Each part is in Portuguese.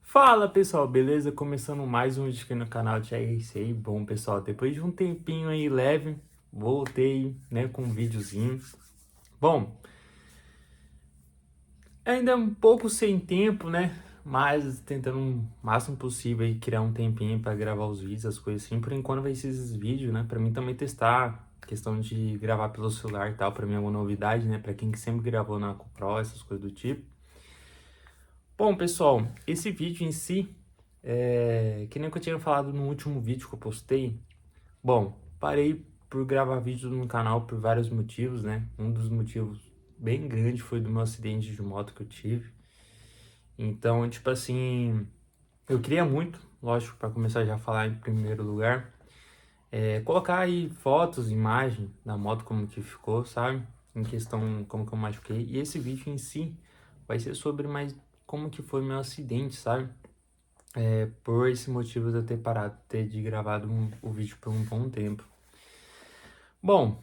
Fala pessoal, beleza? Começando mais um vídeo aqui no canal de RC. Bom pessoal, depois de um tempinho aí leve, voltei, né, com um videozinho. Bom, ainda um pouco sem tempo, né, mas tentando o máximo possível aí criar um tempinho para gravar os vídeos, as coisas assim. Por enquanto vai ser esses vídeos, né, para mim também testar questão de gravar pelo celular e tal, para mim é uma novidade, né, para quem que sempre gravou na GoPro, essas coisas do tipo. Bom, pessoal, esse vídeo em si, que nem que eu tinha falado no último vídeo que eu postei. Bom, parei por gravar vídeo no canal por vários motivos, né? Um dos motivos bem grande foi do meu acidente de moto que eu tive. Então, tipo assim, eu queria muito, lógico, para começar já a falar em primeiro lugar, colocar aí fotos, imagem da moto como que ficou, sabe? Em questão como que eu machuquei. E esse vídeo em si vai ser sobre mais como que foi meu acidente, sabe? Por esse motivo de eu ter parado, ter de gravado o vídeo por um bom tempo. Bom,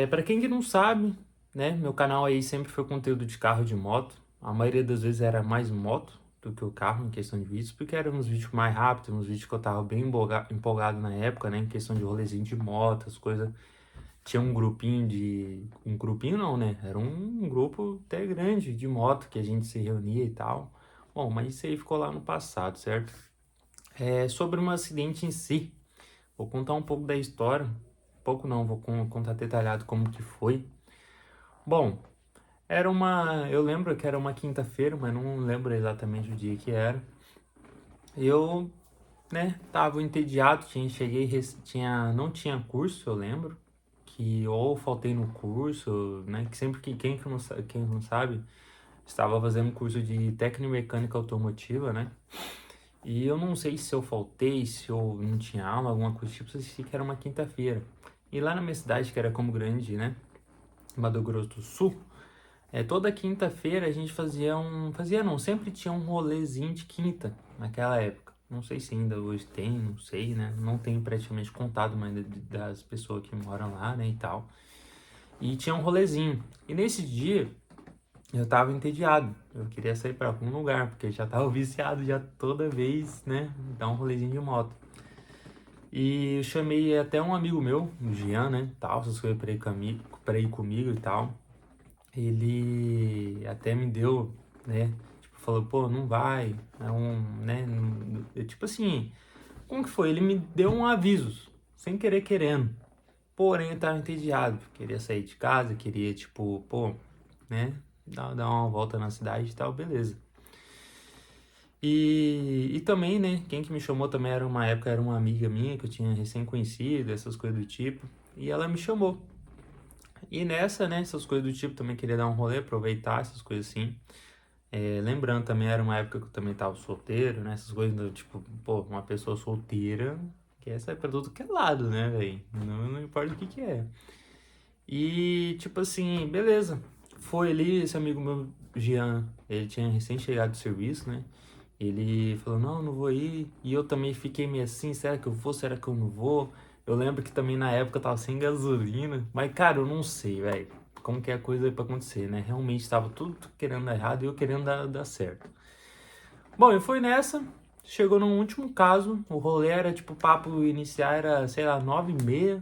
para quem que não sabe, né, meu canal aí sempre foi conteúdo de carro e de moto. A maioria das vezes era mais moto do que o carro em questão de vídeos, porque eram uns vídeos mais rápidos, uns vídeos que eu tava bem empolgado na época, né, em questão de rolezinho de moto, as coisas. Tinha um grupinho um grupinho não, né, era um grupo até grande de moto que a gente se reunia e tal. Bom, mas isso aí ficou lá no passado, certo? Sobre um acidente em si, vou contar um pouco da história. Pouco não, vou contar detalhado como que foi. Bom, eu lembro que era uma quinta-feira, mas não lembro exatamente o dia que era. Eu, né, tava entediado, não tinha curso, eu lembro, que ou faltei no curso, né, que sempre que quem não sabe, estava fazendo curso de técnico e mecânica automotiva, né? E eu não sei se eu faltei, se eu não tinha aula, alguma coisa tipo, só sei que era uma quinta-feira. E lá na minha cidade, que era Campo Grande, né, Mato Grosso do Sul, toda quinta-feira a gente fazia não, sempre tinha um rolezinho de quinta naquela época. Não sei se ainda hoje tem, não sei, né? Não tenho praticamente contato mais das pessoas que moram lá, né, e tal. E tinha um rolezinho. E nesse dia eu tava entediado. Eu queria sair para algum lugar, porque eu já tava viciado já toda vez, né, dar um rolezinho de moto. E eu chamei até um amigo meu, o Jean, né, tal, essas coisas pra ir comigo e tal. Ele até me deu, né? Tipo, falou, pô, não vai, né? Tipo assim, como que foi? Ele me deu um aviso, sem querer querendo. Porém, eu tava entediado, queria sair de casa, queria, tipo, pô, né? Dar uma volta na cidade e tal, beleza. E também, né? Quem que me chamou também era uma amiga minha que eu tinha recém conhecido, essas coisas do tipo. E ela me chamou. E nessa, né? Essas coisas do tipo, também queria dar um rolê, aproveitar essas coisas assim. Lembrando também, era uma época que eu também tava solteiro, né? Essas coisas do tipo, pô, uma pessoa solteira quer sair pra tudo que é lado, né, velho? Não importa o que que é. E, tipo assim, beleza. Foi ali, esse amigo meu, Jean, ele tinha recém chegado do serviço, né? Ele falou, não, não vou ir. E eu também fiquei meio assim, será que eu vou, será que eu não vou? Eu lembro que também na época eu tava sem gasolina. Mas, cara, eu não sei, velho. Como que é a coisa pra acontecer, né? Realmente tava tudo querendo dar errado e eu querendo dar certo. Bom, eu fui nessa. Chegou no último caso. O rolê era, tipo, o papo inicial era, sei lá, 9h30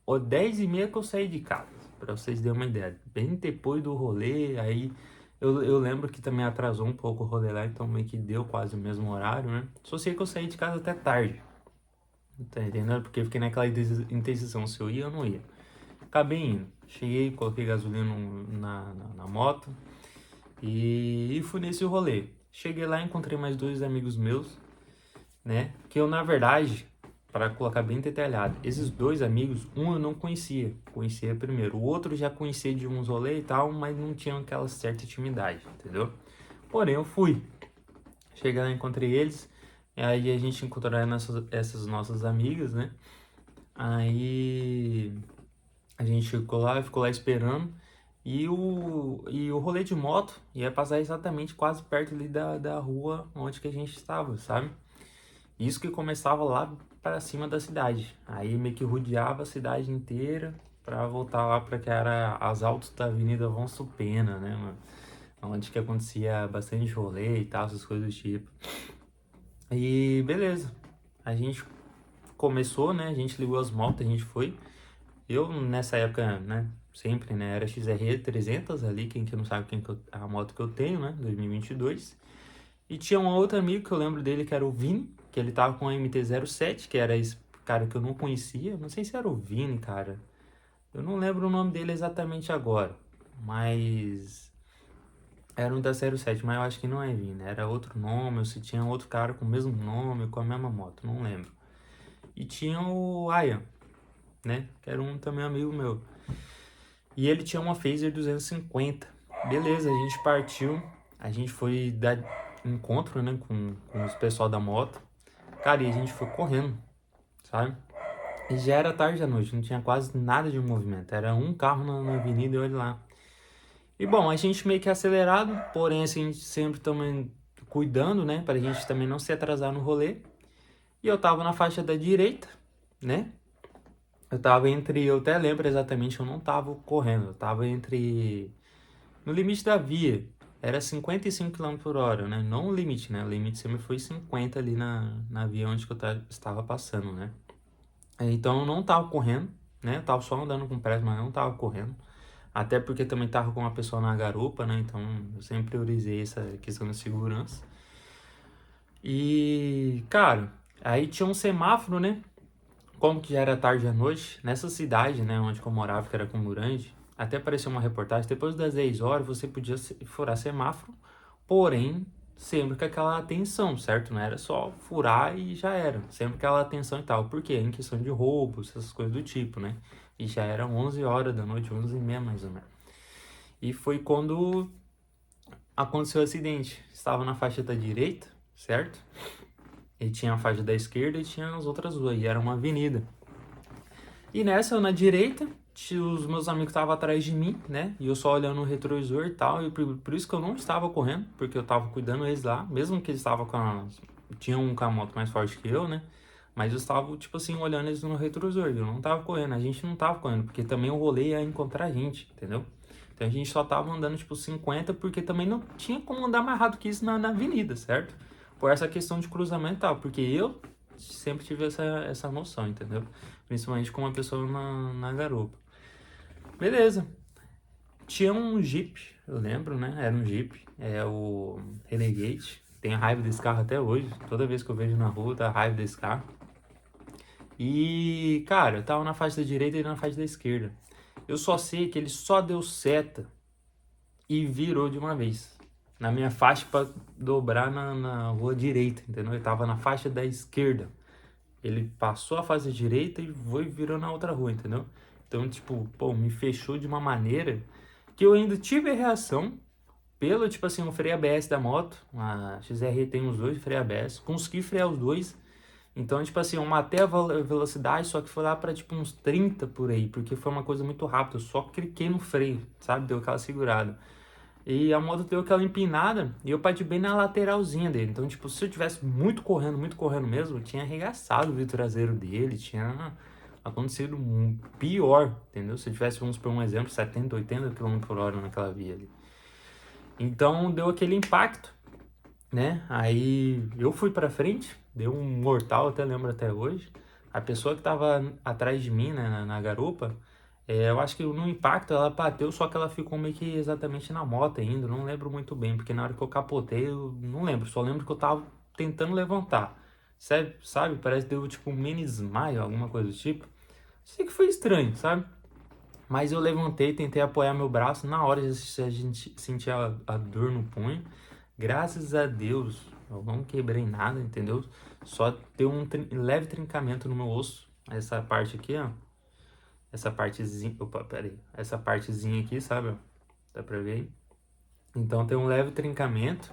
ou 10h30 que eu saí de casa. Pra vocês terem uma ideia. Bem depois do rolê, aí eu lembro que também atrasou um pouco o rolê lá, então meio que deu quase o mesmo horário, né? Só sei que eu saí de casa até tarde. Tá entendendo? Porque eu fiquei naquela indecisão se eu ia ou não ia. Acabei indo. Cheguei, coloquei gasolina na moto e fui nesse rolê. Cheguei lá, encontrei mais dois amigos meus, né? Que eu, na verdade, para colocar bem detalhado, esses dois amigos, um eu não conhecia, conhecia primeiro. O outro já conhecia de uns rolês e tal, mas não tinha aquela certa intimidade, entendeu? Porém, eu fui. Cheguei lá, encontrei eles. E aí a gente encontrou essas nossas amigas, né? Aí a gente ficou lá esperando. E o rolê de moto ia passar exatamente quase perto ali da rua onde que a gente estava, sabe? Isso que começava lá para cima da cidade. Aí meio que rodeava a cidade inteira para voltar lá para que era as altas da Avenida Afonso Pena, né, mano? onde que acontecia bastante rolê e tal, essas coisas do tipo. E beleza, a gente começou, né? A gente ligou as motos, a gente foi. Eu, nessa época, né? Sempre, né? Era XR 300 ali, quem que não sabe a moto que eu tenho, né? 2022. E tinha um outro amigo que eu lembro dele, que era o Vini, que ele tava com a MT-07, que era esse cara que eu não conhecia. Não sei se era o Vini, cara. Eu não lembro o nome dele exatamente agora. Mas era um da 07, mas eu acho que não é Vini. Era outro nome, ou se tinha outro cara com o mesmo nome, com a mesma moto, não lembro. E tinha o Ayan, né? Que era um também amigo meu. E ele tinha uma Phaser 250. Beleza, a gente partiu. A gente foi dar encontro, né, com os pessoal da moto. Cara, e a gente foi correndo, sabe? E já era tarde da noite, não tinha quase nada de movimento. Era um carro na avenida e olha lá. E bom, a gente meio que acelerado, porém assim, a gente sempre também cuidando, né? Pra gente também não se atrasar no rolê. E eu tava na faixa da direita, né? Eu tava entre, eu até lembro exatamente, eu não tava correndo, eu tava entre, no limite da via, era 55 km por hora, né? Não o limite, né? O limite sempre foi 50 ali na via onde que eu estava passando, né? Então eu não tava correndo, né? Eu tava só andando com pressa, mas não tava correndo. Até porque também tava com uma pessoa na garupa, né? Então eu sempre priorizei essa questão da segurança. E, cara, aí tinha um semáforo, né? Como que já era tarde à noite, nessa cidade, né, onde eu morava, que era Campo Grande, até apareceu uma reportagem, depois das 10 horas você podia furar semáforo, porém, sempre com aquela atenção, certo? Não era só furar e já era, sempre aquela atenção e tal. Por quê? Em questão de roubos, essas coisas do tipo, né? E já eram 11 horas da noite, 11h30 mais ou menos. E foi quando aconteceu o acidente. Estava na faixa da direita, certo? E tinha a faixa da esquerda e tinha as outras duas, e era uma avenida. E nessa, eu na direita, os meus amigos estavam atrás de mim, né? E eu só olhando o retrovisor e tal. E por isso que eu não estava correndo, porque eu estava cuidando eles lá, mesmo que eles estavam com a. Tinha um com a moto mais forte que eu, né? Mas eu estava, tipo assim, olhando eles no retrovisor. Eu não estava correndo, a gente não estava correndo, porque também o rolê ia encontrar a gente, entendeu? Então a gente só tava andando, tipo, 50, porque também não tinha como andar mais rápido que isso na avenida, certo? Por essa questão de cruzamento e tal, porque eu sempre tive essa noção, entendeu? Principalmente com uma pessoa na garupa. Beleza. Tinha um Jeep, eu lembro, né? Era um Jeep, é o Renegade. Tenho raiva desse carro até hoje. Toda vez que eu vejo na rua, dá raiva desse carro. E, cara, eu tava na faixa da direita e na faixa da esquerda. Eu só sei que ele só deu seta e virou de uma vez. Na minha faixa para dobrar na rua direita, entendeu? Ele tava na faixa da esquerda. Ele passou a faixa direita e foi virou na outra rua, entendeu? Então, tipo, pô, me fechou de uma maneira que eu ainda tive a reação pelo, tipo assim, o freio ABS da moto. A XR tem os dois freio ABS. Consegui frear os dois. Então, tipo assim, eu matei a velocidade, só que foi lá pra, tipo, uns 30 por aí. Porque foi uma coisa muito rápida. Eu só cliquei no freio, sabe? Deu aquela segurada. E a moto deu aquela empinada e eu bati bem na lateralzinha dele. Então, tipo, se eu tivesse muito correndo mesmo, eu tinha arregaçado o vidro traseiro dele, tinha acontecido pior, entendeu? Se eu tivesse, vamos por um exemplo, 70, 80 km por hora naquela via ali. Então, deu aquele impacto, né? Aí eu fui pra frente, deu um mortal, até lembro até hoje. A pessoa que tava atrás de mim, né, na garupa, eu acho que no impacto ela bateu, só que ela ficou meio que exatamente na moto ainda, não lembro muito bem, porque na hora que eu capotei, eu não lembro, só lembro que eu tava tentando levantar. Sabe? Parece que deu tipo um mini desmaio, alguma coisa do tipo. Sei que foi estranho, sabe? Mas eu levantei, tentei apoiar meu braço, na hora a gente sentia a dor no punho. Graças a Deus, eu não quebrei nada, entendeu? Só deu um leve trincamento no meu osso, essa parte aqui, ó. Essa partezinha, opa, pera aí, essa partezinha aqui, sabe, ó, dá pra ver aí? Então tem um leve trincamento,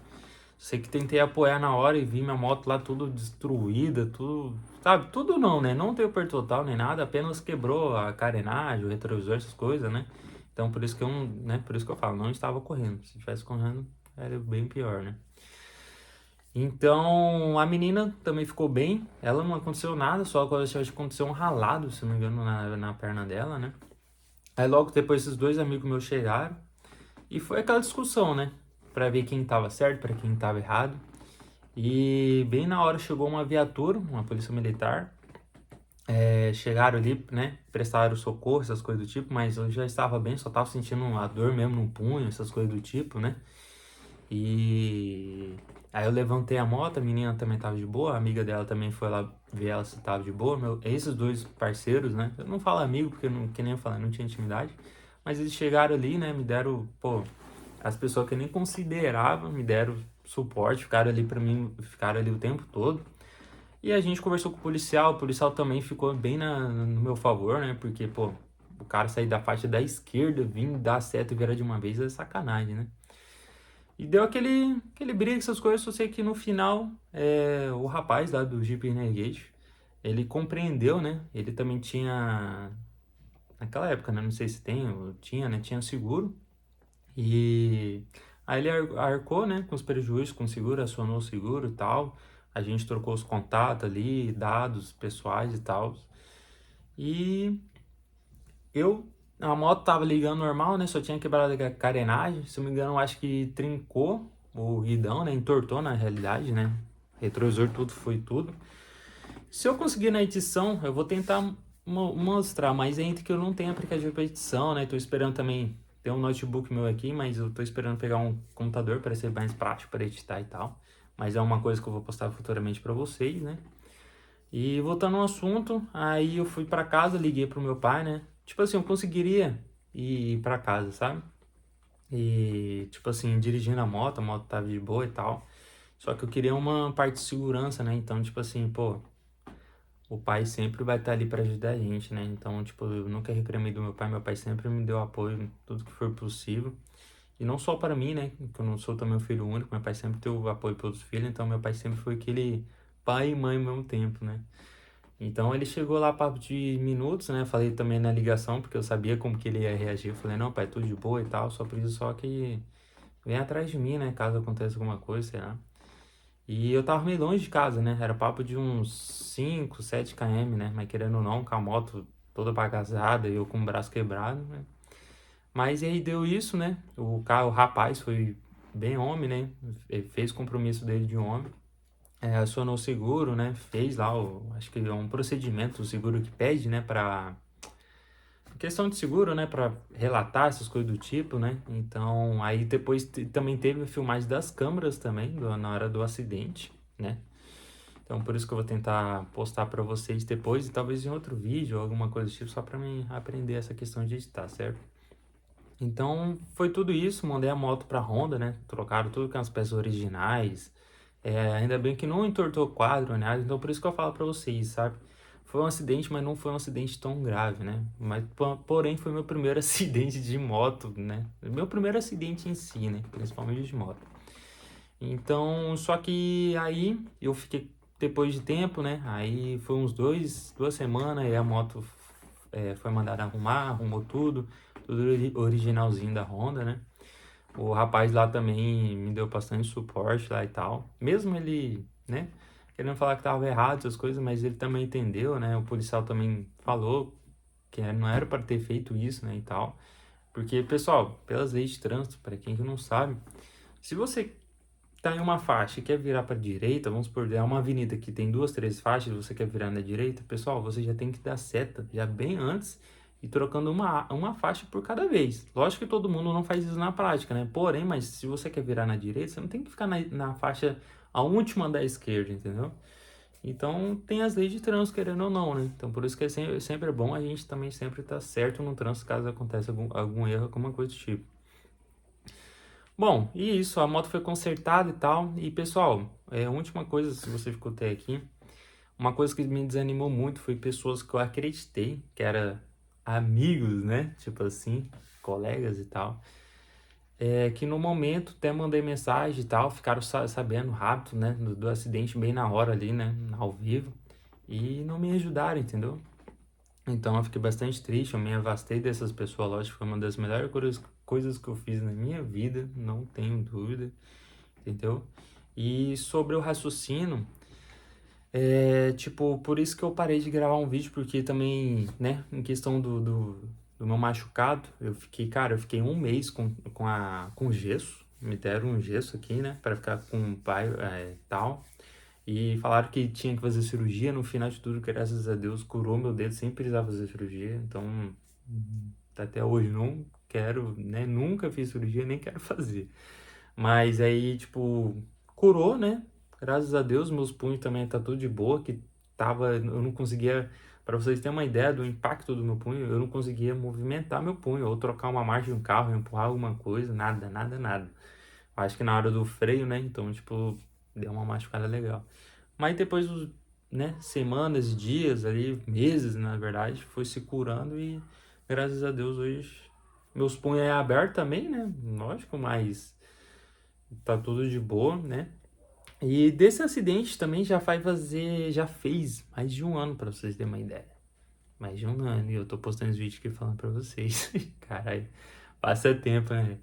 sei que tentei apoiar na hora e vi minha moto lá tudo destruída, tudo, sabe, tudo não, né, não tem perda total nem nada, apenas quebrou a carenagem, o retrovisor, essas coisas, né, então por isso que eu, né, por isso que eu falo, não estava correndo, se estivesse correndo era bem pior, né. Então, a menina também ficou bem. Ela não aconteceu nada, só que acho que aconteceu um ralado, se não me engano, na perna dela, né? Aí logo depois esses dois amigos meus chegaram e foi aquela discussão, né? para ver quem tava certo, para quem tava errado. E bem na hora chegou uma viatura, uma polícia militar. Chegaram ali, né? Prestaram socorro, essas coisas do tipo, mas eu já estava bem, só tava sentindo uma dor mesmo no punho, essas coisas do tipo, né? E aí eu levantei a moto, a menina também tava de boa, a amiga dela também foi lá ver ela se tava de boa. Esses dois parceiros, né? Eu não falo amigo, porque não, que nem eu falei, não tinha intimidade. Mas eles chegaram ali, né? Me deram, pô, as pessoas que eu nem considerava me deram suporte, ficaram ali pra mim, ficaram ali o tempo todo. E a gente conversou com o policial também ficou bem no meu favor, né? Porque, pô, o cara sair da faixa da esquerda, vir dar seta e virar de uma vez é sacanagem, né? E deu aquele briga, essas coisas, só sei que no final, o rapaz lá do Jeep Renegade, ele compreendeu, né? Ele também tinha, naquela época, né? Não sei se tem, ou tinha, né? Tinha seguro. E aí ele arcou, né? Com os prejuízos, com o seguro, acionou o seguro e tal. A gente trocou os contatos ali, dados pessoais e tal. E eu, a moto tava ligando normal, né? Só tinha quebrado a carenagem. Se eu não me engano, eu acho que trincou o guidão, né? Entortou na realidade, né? Retrovisor, tudo foi tudo. Se eu conseguir na edição, eu vou tentar mostrar, mas ainda que eu não tenho aplicativo para edição, né? Tô esperando também ter um notebook meu aqui, mas eu tô esperando pegar um computador para ser mais prático para editar e tal. Mas é uma coisa que eu vou postar futuramente para vocês, né? E voltando ao assunto, aí eu fui para casa, liguei pro meu pai, né? Tipo assim, eu conseguiria ir para casa, sabe? E tipo assim, dirigindo a moto tava de boa e tal. Só que eu queria uma parte de segurança, né? Então, tipo assim, pô, o pai sempre vai estar ali para ajudar a gente, né? Então, tipo, eu nunca reclamei do meu pai sempre me deu apoio em tudo que for possível. E não só para mim, né? Que eu não sou também um filho único, meu pai sempre deu apoio pelos filhos, então meu pai sempre foi aquele pai e mãe ao mesmo tempo, né? Então ele chegou lá papo de minutos, né? Falei também na ligação, porque eu sabia como que ele ia reagir. Eu falei, não, pai, tudo de boa e tal, só preciso só que vem atrás de mim, né? Caso aconteça alguma coisa, sei lá. E eu tava meio longe de casa, né? Era papo de uns 5, 7 km, né? Mas querendo ou não, com a moto toda bagaçada e eu com o braço quebrado, né? Mas aí deu isso, né? O rapaz foi bem homem, né? Ele fez o compromisso dele de homem. Acionou o seguro, né? Fez lá, acho que é um procedimento, o seguro que pede, né? Pra questão de seguro, né? Pra relatar essas coisas do tipo, né? Então, aí depois também teve a filmagem das câmeras também, na hora do acidente, né? Então, por isso que eu vou tentar postar para vocês depois, e talvez em outro vídeo ou alguma coisa do tipo, só para mim aprender essa questão de editar, certo? Então, foi tudo isso, mandei a moto para Honda, né? Trocaram tudo com as peças originais. Ainda bem que não entortou o quadro, né? Então, por isso que eu falo para vocês, sabe? Foi um acidente, mas não foi um acidente tão grave, né? Mas, porém, foi meu primeiro acidente de moto, né? Meu primeiro acidente em si, né? Principalmente de moto. Então, só que aí eu fiquei depois de tempo, né? Aí foi uns 2 semanas e a moto foi mandada arrumar, arrumou tudo originalzinho da Honda, né? O rapaz lá também me deu bastante suporte lá e tal. Mesmo ele, né? Querendo falar que tava errado essas coisas, mas ele também entendeu, né? O policial também falou que não era para ter feito isso, né? E tal. Porque, pessoal, pelas leis de trânsito, para quem que não sabe, se você tá em uma faixa e quer virar para direita, vamos supor, é uma avenida que tem duas, três faixas, você quer virar na direita, pessoal, você já tem que dar seta já bem antes e trocando uma faixa por cada vez. Lógico que todo mundo não faz isso na prática, né? Porém, mas se você quer virar na direita, você não tem que ficar na faixa a última da esquerda, entendeu? Então tem as leis de trânsito, querendo ou não, né? Então por isso que sempre é bom a gente também sempre estar certo no trânsito caso aconteça algum erro, alguma coisa do tipo. Bom, e isso, a moto foi consertada e tal. E pessoal, a última coisa, se você ficou até aqui, uma coisa que me desanimou muito foi pessoas que eu acreditei que eram amigos, né? Tipo assim, colegas e tal. Que no momento até mandei mensagem e tal, ficaram sabendo rápido, né? Do acidente bem na hora ali, né? Ao vivo. E não me ajudaram, entendeu? Então eu fiquei bastante triste, eu me afastei dessas pessoas, lógico, foi uma das melhores coisas que eu fiz na minha vida, não tenho dúvida, entendeu? E sobre o raciocínio, tipo, por isso que eu parei de gravar um vídeo, porque também, né, em questão do meu machucado, eu fiquei, cara, eu fiquei um mês com gesso, me deram um gesso aqui, né, para ficar com o pai, tal. E falaram que tinha que fazer cirurgia. No final de tudo, graças a Deus, curou meu dedo sem precisar fazer cirurgia. Então, até hoje não quero, né? Nunca fiz cirurgia, nem quero fazer. Mas aí, tipo, curou, né? Graças a Deus, meus punhos também tá tudo de boa, que eu não conseguia, para vocês terem uma ideia do impacto do meu punho, eu não conseguia movimentar meu punho, ou trocar uma marcha de um carro, empurrar alguma coisa, nada, nada, nada. Acho que na hora do freio, né? Então, tipo, deu uma machucada legal. Mas depois, né, semanas, dias ali, meses, na verdade, foi se curando e graças a Deus hoje meus punhos é aberto também, né? Lógico, mas tá tudo de boa, né? E desse acidente também já fez mais de um ano, pra vocês terem uma ideia. Mais de um ano, e eu tô postando os vídeos aqui falando pra vocês. Caralho, passa tempo, né?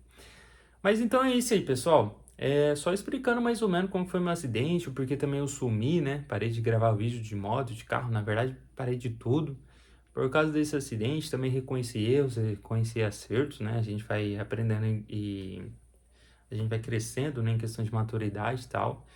Mas então é isso aí, pessoal. É só explicando mais ou menos como foi meu acidente, porque também eu sumi, né? Parei de gravar vídeo de moto, de carro, na verdade, parei de tudo. Por causa desse acidente, também reconheci erros, reconheci acertos, né? A gente vai aprendendo e a gente vai crescendo, né, em questão de maturidade e tal.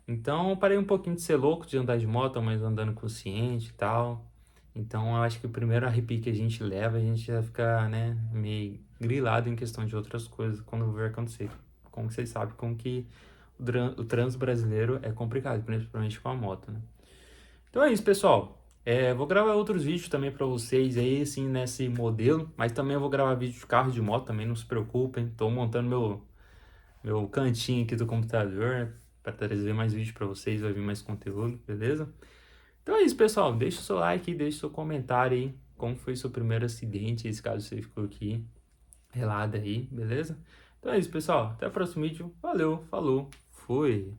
Então, eu parei um pouquinho de ser louco, de andar de moto, mas andando consciente e tal. Então, eu acho que o primeiro arrepio que a gente leva, a gente já fica, né, meio grilado em questão de outras coisas quando vai acontecer. Como vocês sabem, como que o trânsito brasileiro é complicado, principalmente com a moto, né? Então é isso, pessoal. Vou gravar outros vídeos também para vocês aí, assim, nesse modelo, mas também eu vou gravar vídeo de carro de moto também, não se preocupem. Tô montando meu cantinho aqui do computador, né, para trazer mais vídeos para vocês, vai vir mais conteúdo, beleza? Então é isso, pessoal. Deixa o seu like, deixa o seu comentário aí, como foi seu primeiro acidente, esse caso você ficou aqui, relada aí, beleza? Então é isso, pessoal. Até o próximo vídeo. Valeu, falou, fui!